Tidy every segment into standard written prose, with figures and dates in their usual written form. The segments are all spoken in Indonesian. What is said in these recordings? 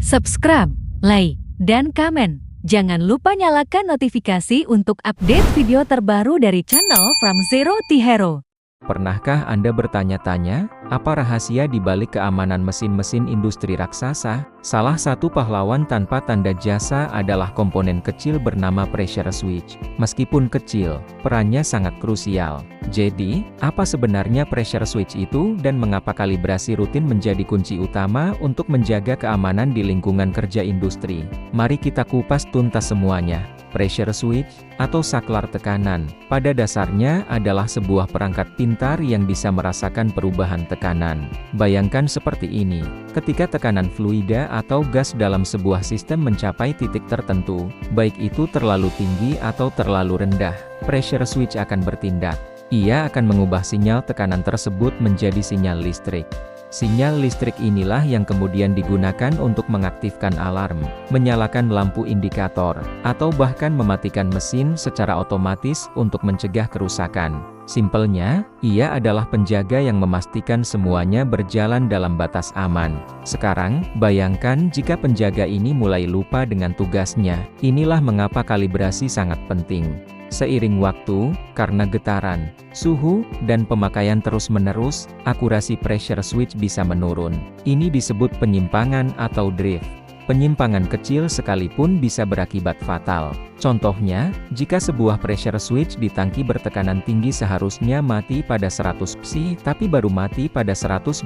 subscribe, like, dan komen. Jangan lupa nyalakan notifikasi untuk update video terbaru dari channel From Zero to Hero. Pernahkah Anda bertanya-tanya, apa rahasia di balik keamanan mesin-mesin industri raksasa? Salah satu pahlawan tanpa tanda jasa adalah komponen kecil bernama pressure switch. Meskipun kecil, perannya sangat krusial. Jadi, apa sebenarnya pressure switch itu dan mengapa kalibrasi rutin menjadi kunci utama untuk menjaga keamanan di lingkungan kerja industri? Mari kita kupas tuntas semuanya. Pressure switch, atau saklar tekanan, pada dasarnya adalah sebuah perangkat pintar yang bisa merasakan perubahan tekanan. Bayangkan seperti ini, ketika tekanan fluida atau gas dalam sebuah sistem mencapai titik tertentu, baik itu terlalu tinggi atau terlalu rendah, pressure switch akan bertindak. Ia akan mengubah sinyal tekanan tersebut menjadi sinyal listrik. Sinyal listrik inilah yang kemudian digunakan untuk mengaktifkan alarm, menyalakan lampu indikator, atau bahkan mematikan mesin secara otomatis untuk mencegah kerusakan. Simpelnya, ia adalah penjaga yang memastikan semuanya berjalan dalam batas aman. Sekarang, bayangkan jika penjaga ini mulai lupa dengan tugasnya. Inilah mengapa kalibrasi sangat penting. Seiring waktu, karena getaran, suhu, dan pemakaian terus-menerus, akurasi pressure switch bisa menurun. Ini disebut penyimpangan atau drift. Penyimpangan kecil sekalipun bisa berakibat fatal. Contohnya, jika sebuah pressure switch di tangki bertekanan tinggi seharusnya mati pada 100 psi, tapi baru mati pada 120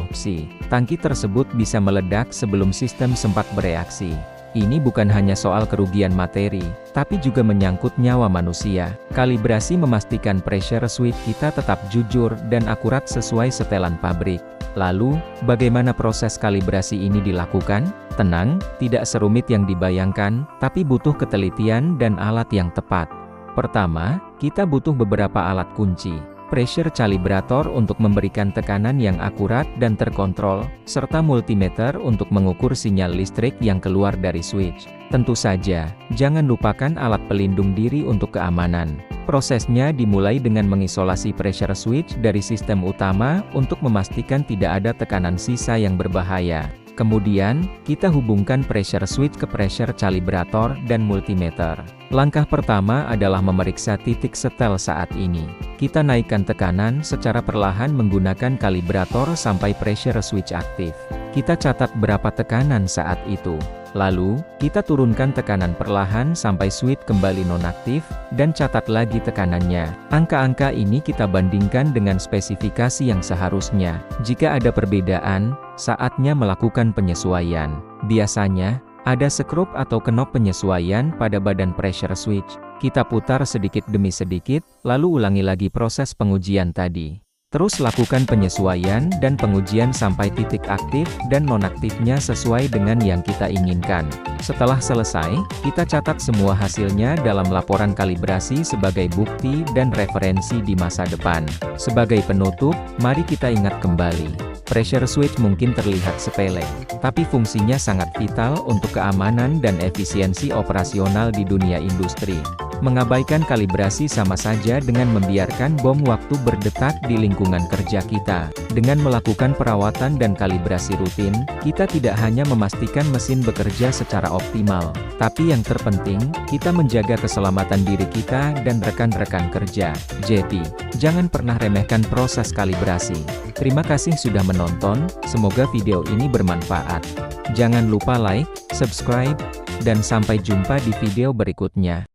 psi. Tangki tersebut bisa meledak sebelum sistem sempat bereaksi. Ini bukan hanya soal kerugian materi, tapi juga menyangkut nyawa manusia. Kalibrasi memastikan pressure switch kita tetap jujur dan akurat sesuai setelan pabrik. Lalu, bagaimana proses kalibrasi ini dilakukan? Tenang, tidak serumit yang dibayangkan, tapi butuh ketelitian dan alat yang tepat. Pertama, kita butuh beberapa alat kunci. Pressure calibrator untuk memberikan tekanan yang akurat dan terkontrol, serta multimeter untuk mengukur sinyal listrik yang keluar dari switch. Tentu saja, jangan lupakan alat pelindung diri untuk keamanan. Prosesnya dimulai dengan mengisolasi pressure switch dari sistem utama untuk memastikan tidak ada tekanan sisa yang berbahaya. Kemudian, kita hubungkan pressure switch ke pressure calibrator dan multimeter. Langkah pertama adalah memeriksa titik setel saat ini. Kita naikkan tekanan secara perlahan menggunakan kalibrator sampai pressure switch aktif. Kita catat berapa tekanan saat itu. Lalu, kita turunkan tekanan perlahan sampai switch kembali nonaktif, dan catat lagi tekanannya. Angka-angka ini kita bandingkan dengan spesifikasi yang seharusnya. Jika ada perbedaan, saatnya melakukan penyesuaian. Biasanya, ada skrup atau knop penyesuaian pada badan pressure switch. Kita putar sedikit demi sedikit, lalu ulangi lagi proses pengujian tadi. Terus lakukan penyesuaian dan pengujian sampai titik aktif dan nonaktifnya sesuai dengan yang kita inginkan. Setelah selesai, kita catat semua hasilnya dalam laporan kalibrasi sebagai bukti dan referensi di masa depan. Sebagai penutup, mari kita ingat kembali. Pressure switch mungkin terlihat sepele, tapi fungsinya sangat vital untuk keamanan dan efisiensi operasional di dunia industri. Mengabaikan kalibrasi sama saja dengan membiarkan bom waktu berdetak di lingkungan kerja kita. Dengan melakukan perawatan dan kalibrasi rutin, kita tidak hanya memastikan mesin bekerja secara optimal, tapi yang terpenting, kita menjaga keselamatan diri kita dan rekan-rekan kerja. Jadi, jangan pernah remehkan proses kalibrasi. Terima kasih sudah menonton, semoga video ini bermanfaat. Jangan lupa like, subscribe, dan sampai jumpa di video berikutnya.